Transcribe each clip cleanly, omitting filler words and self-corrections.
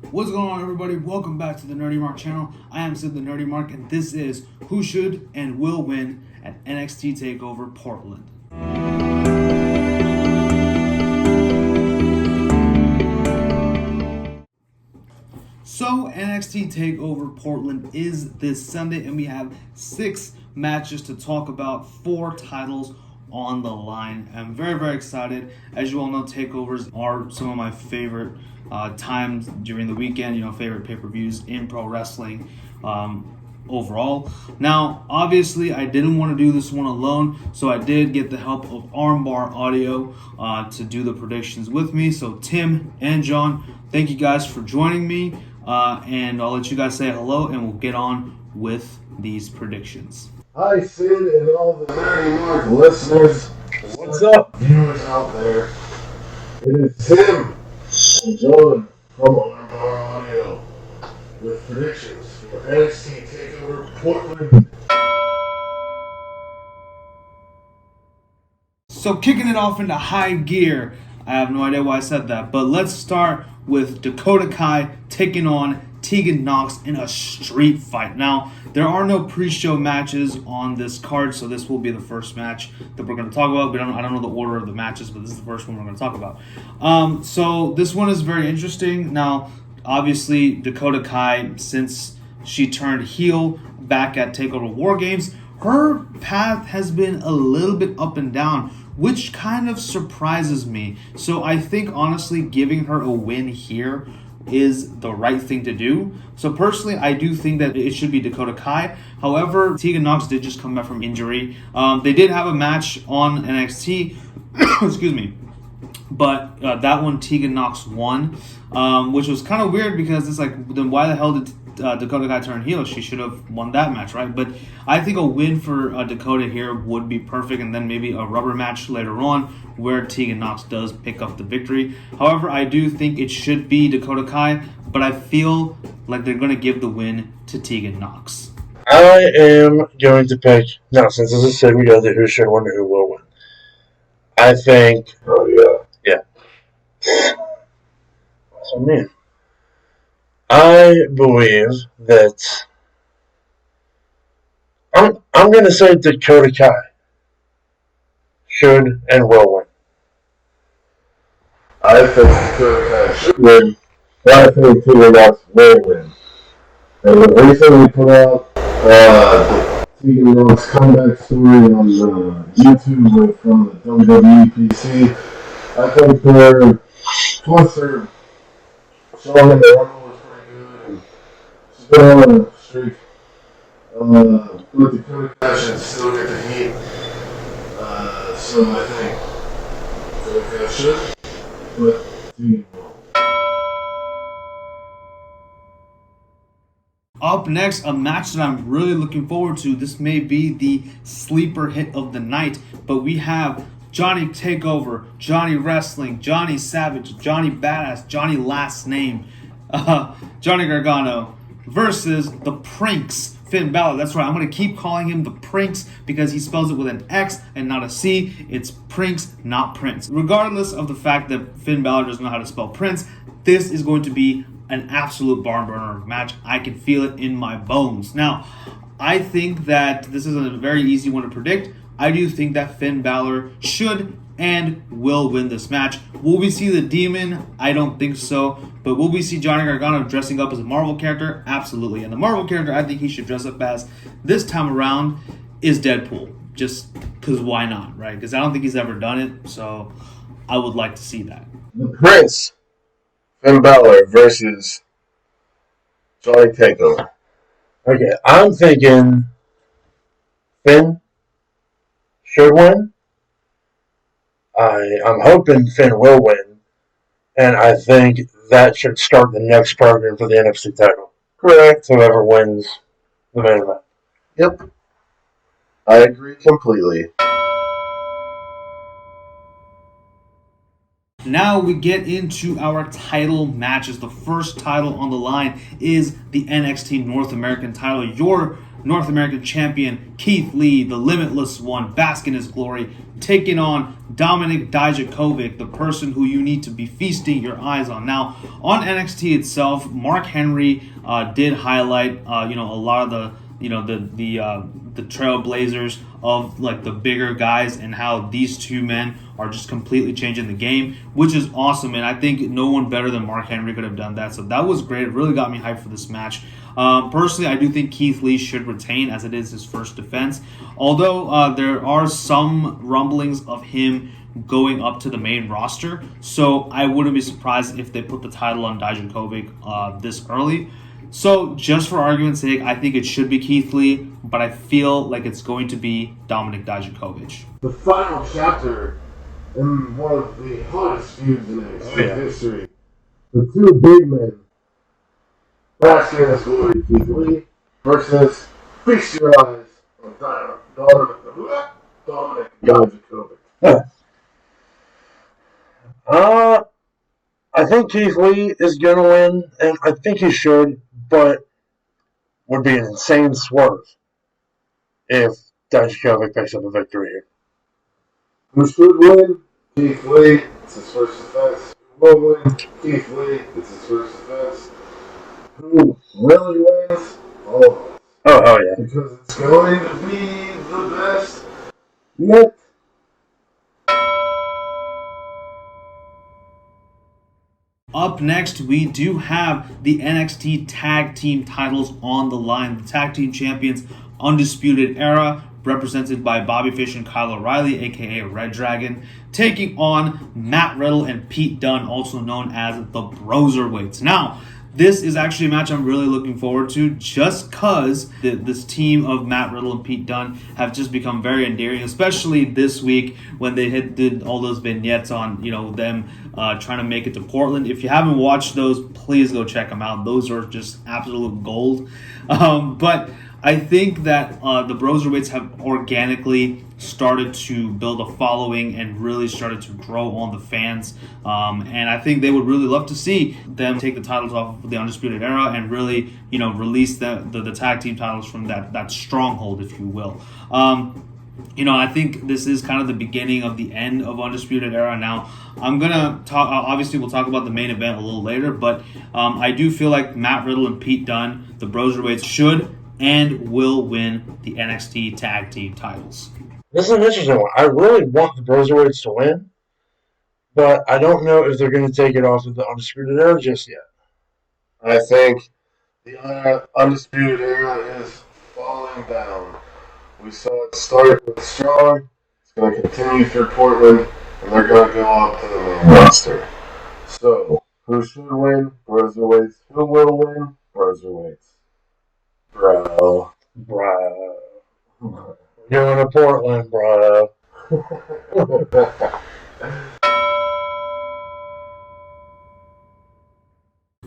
What's going on, everybody? Welcome back to the Nerdy Mark channel. I am Sid the Nerdy Mark, and this is who should and will win at NXT TakeOver Portland. So NXT TakeOver Portland is this Sunday, and we have 6 matches to talk about, 4 titles on the line. I'm very, very excited. As you all know, takeovers are some of my favorite times during the weekend, favorite pay-per-views in pro wrestling overall. Now, obviously, I didn't want to do this one alone, so I did get the help of Armbar Audio to do the predictions with me. So Tim and John, thank you guys for joining me, and I'll let you guys say hello, and we'll get on with these predictions. Hi, Sid, and all the Nerdy Mark listeners. What's up? Viewers out there. It is Tim and John from Armbar Audio with predictions for NXT TakeOver Portland. So kicking it off into high gear, I have no idea why I said that, but let's start with Dakota Kai taking on Tegan Nox in a street fight. Now, there are no pre-show matches on this card, so this will be the first match that we're going to talk about. I don't know the order of the matches, but this is the first one we're going to talk about. So this one is very interesting. Now, obviously, Dakota Kai, since she turned heel back at TakeOver War Games, her path has been a little bit up and down, which kind of surprises me. So I think, honestly, giving her a win here is the right thing to do. So personally, I do think that it should be Dakota Kai. However, Tegan Nox did just come back from injury. They did have a match on NXT, excuse me, but that one Tegan Nox won, which was kind of weird because it's like, then why the hell did Dakota Kai turn heel? She should have won that match, right? But I think a win for Dakota here would be perfect, and then maybe a rubber match later on where Tegan Nox does pick up the victory. However, I do think it should be Dakota Kai, but I feel like they're going to give the win to Tegan Nox. I am going to pick, now since as I said, we know the who should win and who will win. I think, yeah. That's what I mean. I believe that I'm going to say Dakota Kai should and will win. I think Dakota Kai should win, but I think Tegan Nox will win. And we recently put out the Tegan Nox comeback story on YouTube from the WWE PC. I think her, plus her showing in the Rumble was pretty good, and she's been on a streak. But Dakota Kai should still get the heat. So I think Dakota Kai should, but Tegan won't. Up next, a match that I'm really looking forward to. This may be the sleeper hit of the night, but we have Johnny TakeOver, Johnny Wrestling, Johnny Savage, Johnny Badass, Johnny Last Name, Johnny Gargano versus the Prince, Finn Balor. That's right, I'm going to keep calling him the Prince because he spells it with an X and not a C. It's Prince, not Prince. Regardless of the fact that Finn Balor doesn't know how to spell Prince, this is going to be an absolute barn burner match. I can feel it in my bones. Now, I think that this is a very easy one to predict. I do think that Finn Balor should and will win this match. Will we see the Demon? I don't think so. But will we see Johnny Gargano dressing up as a Marvel character? Absolutely. And the Marvel character I think he should dress up as this time around is Deadpool. Just because why not, right? Because I don't think he's ever done it. So I would like to see that. The Prince, Finn Balor versus Johnny TakeOver. Okay, I'm thinking Finn should win. I'm hoping Finn will win. And I think that should start the next program for the NFC title. Correct. Whoever wins the main event. Yep. I agree completely. Now we get into our title matches. The first title on the line is the NXT North American title. Your North American Champion Keith Lee, the Limitless One, bask in his glory, taking on Dominik Dijakovic, the person who you need to be feasting your eyes on. Now, on NXT itself, Mark Henry did highlight, a lot of the trailblazers of like the bigger guys and how these two men are just completely changing the game, which is awesome. And I think no one better than Mark Henry could have done that. So that was great. It really got me hyped for this match. Personally, I do think Keith Lee should retain as it is his first defense. Although there are some rumblings of him going up to the main roster. So I wouldn't be surprised if they put the title on Dijakovic this early. So, just for argument's sake, I think it should be Keith Lee, but I feel like it's going to be Dominik Dijakovic. The final chapter in one of the hottest feuds in NXT history. The two big men, basking in his glory, Keith Lee versus Feast Your Eyes on Dominik Dijakovic. I think Keith Lee is going to win, and I think he should, but would be an insane swerve if Dijakovic picks up a victory here. Who should win? Keith Lee. It's his first defense. Who will win? Keith Lee. It's his first defense. Who really wins? All of us. Oh, yeah. Because it's going to be the best yet. Up next, we do have the NXT Tag Team titles on the line. The Tag Team Champions, Undisputed Era, represented by Bobby Fish and Kyle O'Reilly, aka Red Dragon, taking on Matt Riddle and Pete Dunne, also known as the Broserweights. Now, this is actually a match I'm really looking forward to just because this team of Matt Riddle and Pete Dunne have just become very endearing, especially this week when they did all those vignettes on them trying to make it to Portland. If you haven't watched those, please go check them out. Those are just absolute gold. But I think that the Broserweights have organically started to build a following and really started to grow on the fans. And I think they would really love to see them take the titles off of the Undisputed Era and really, release the tag team titles from that stronghold, if you will. I think this is kind of the beginning of the end of Undisputed Era. Now, I'm going to talk, obviously we'll talk about the main event a little later, but I do feel like Matt Riddle and Pete Dunne, the Broserweights, should and will win the NXT Tag Team titles. This is an interesting one. I really want the Broserweights to win, but I don't know if they're going to take it off of the Undisputed Era just yet. I think the Undisputed Era is falling down. We saw it start with strong. It's going to continue through Portland, and they're going to go up to the main roster. So, who should win? Broserweights. Who will win? Broserweights. Bro. Going to Portland, bro.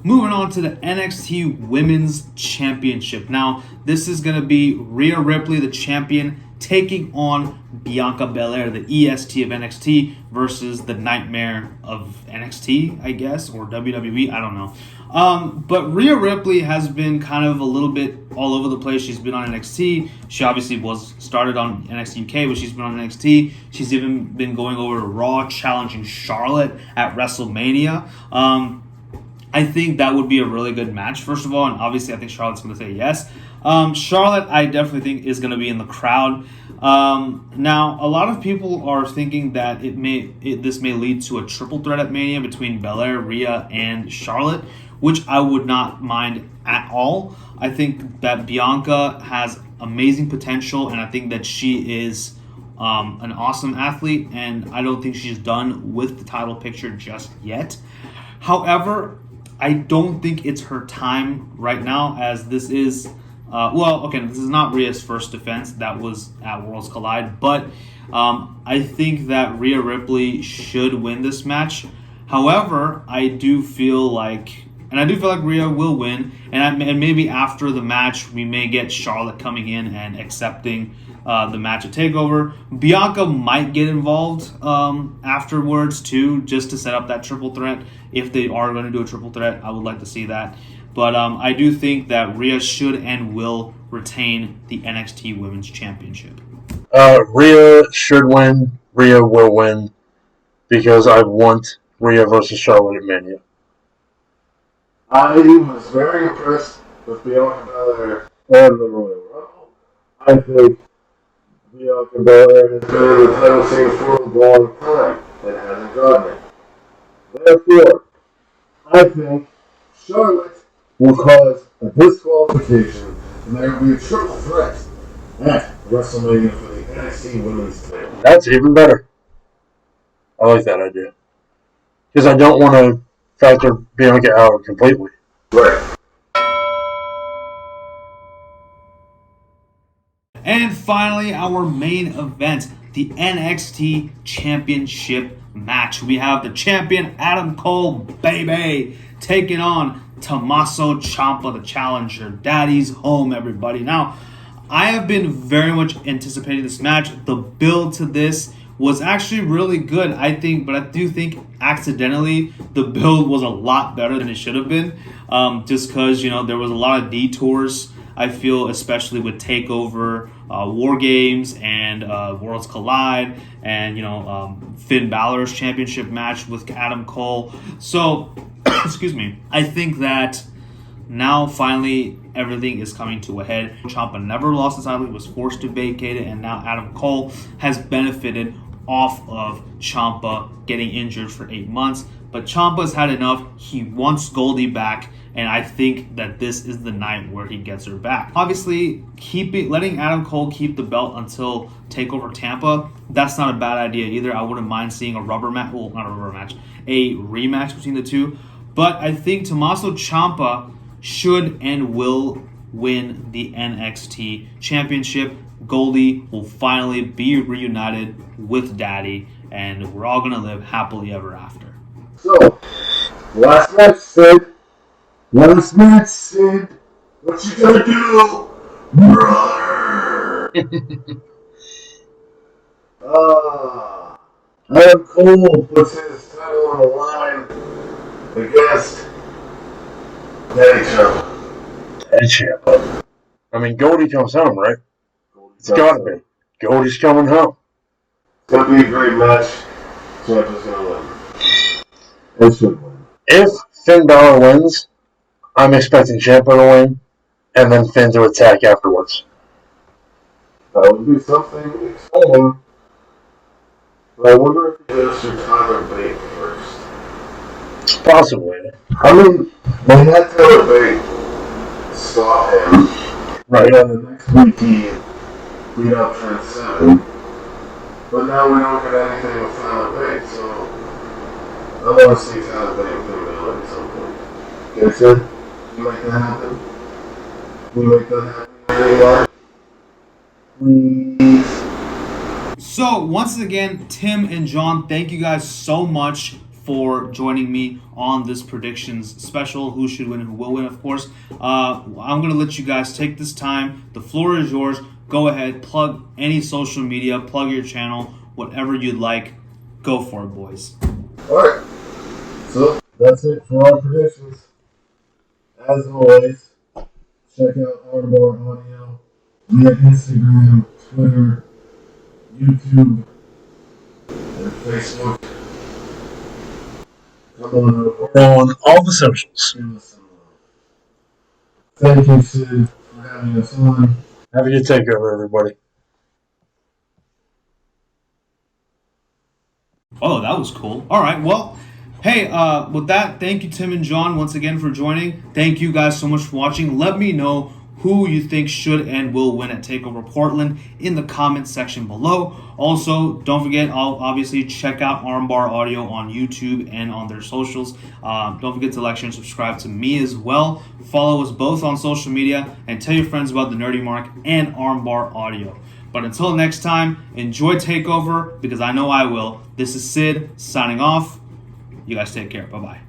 Moving on to the NXT Women's Championship. Now, this is going to be Rhea Ripley, the champion, taking on Bianca Belair, the EST of NXT, versus the Nightmare of NXT, I guess, or WWE, I don't know. But Rhea Ripley has been kind of a little bit all over the place. She's been on NXT. She obviously was started on NXT UK, but she's been on NXT. She's even been going over to Raw, challenging Charlotte at WrestleMania. I think that would be a really good match, first of all, and obviously I think Charlotte's going to say yes. Charlotte, I definitely think, is going to be in the crowd. Now, a lot of people are thinking that this may lead to a triple threat at Mania between Belair, Rhea, and Charlotte, which I would not mind at all. I think that Bianca has amazing potential, and I think that she is an awesome athlete, and I don't think she's done with the title picture just yet. However, I don't think it's her time right now, as this is, this is not Rhea's first defense. That was at Worlds Collide, but I think that Rhea Ripley should win this match. However, I do feel like Rhea will win, and maybe after the match, we may get Charlotte coming in and accepting the match at TakeOver. Bianca might get involved afterwards too, just to set up that triple threat. If they are going to do a triple threat, I would like to see that. But I do think that Rhea should and will retain the NXT Women's Championship? Rhea should win. Rhea will win because I want Rhea versus Charlotte at Mania. I was very impressed with Bianca Belair and the Royal Rumble. I think Bianca Belair has been in the title scene for a long time and hasn't gotten it. Therefore, I think Charlotte will cause a disqualification and there will be a triple threat at WrestleMania for the NXT Women's title. That's even better. I like that idea. Because I don't want to factor Bianca out completely. Right. And finally, our main event, the NXT Championship match. We have the champion, Adam Cole, baby, taking on Tommaso Ciampa, the challenger. Daddy's home, everybody. Now, I have been very much anticipating this match. The build to this was actually really good, I think, but I do think accidentally the build was a lot better than it should have been. Just because, there was a lot of detours, I feel, especially with TakeOver, War Games, and Worlds Collide, and, Finn Balor's championship match with Adam Cole. So, excuse me, I think that now finally everything is coming to a head. Ciampa never lost the title, he was forced to vacate it, and now Adam Cole has benefited off of Ciampa getting injured for 8 months. But Ciampa's had enough. He wants Goldie back, and I think that this is the night where he gets her back. Obviously, letting Adam Cole keep the belt until TakeOver Tampa, that's not a bad idea either. I wouldn't mind seeing a rematch between the two. But I think Tommaso Ciampa should and will win the NXT Championship. Goldie will finally be reunited with Daddy, and we're all going to live happily ever after. So, last match, Sid. What you gonna do, brother? Adam Cole puts his title on the line against Daddy Ciampa. Daddy Ciampa. I mean, Goldie comes home, right? It's gotta be. Goldie's coming home. It's gonna be a great match. Ciampa's gonna win. It should win. If Finn Balor wins, I'm expecting Ciampa to win, and then Finn to attack afterwards. That would be something exciting. But I wonder if he goes through Tyler Bate first. Possibly. I mean, they had Tyler Bate stop him. Right. And then the next week he beat up Trent Seven. But now we don't get anything with Tyler Bate, so I want to see Tyler Bate and Finn Balor at some point. Okay, Sid? You make that happen? We make that happen? Please. So, once again, Tim and John, thank you guys so much for joining me on this predictions special. Who should win and who will win, of course. I'm going to let you guys take this time. The floor is yours. Go ahead, plug any social media, plug your channel, whatever you'd like. Go for it, boys. Alright. So, that's it for our predictions. As always, check out Armbar Audio via Instagram, Twitter, YouTube, and Facebook. Come on over. On all the socials. Give us some love. Thank you, Sid, for having us on. Have a good takeover, everybody. Oh, that was cool. All right, well, hey, with that, thank you, Tim and John, once again for joining. Thank you guys so much for watching. Let me know who you think should and will win at TakeOver Portland in the comments section below. Also, don't forget, I'll obviously check out Armbar Audio on YouTube and on their socials. Don't forget to like, share, and subscribe to me as well. Follow us both on social media and tell your friends about the Nerdy Mark and Armbar Audio. But until next time, enjoy TakeOver because I know I will. This is Sid signing off. You guys take care. Bye-bye.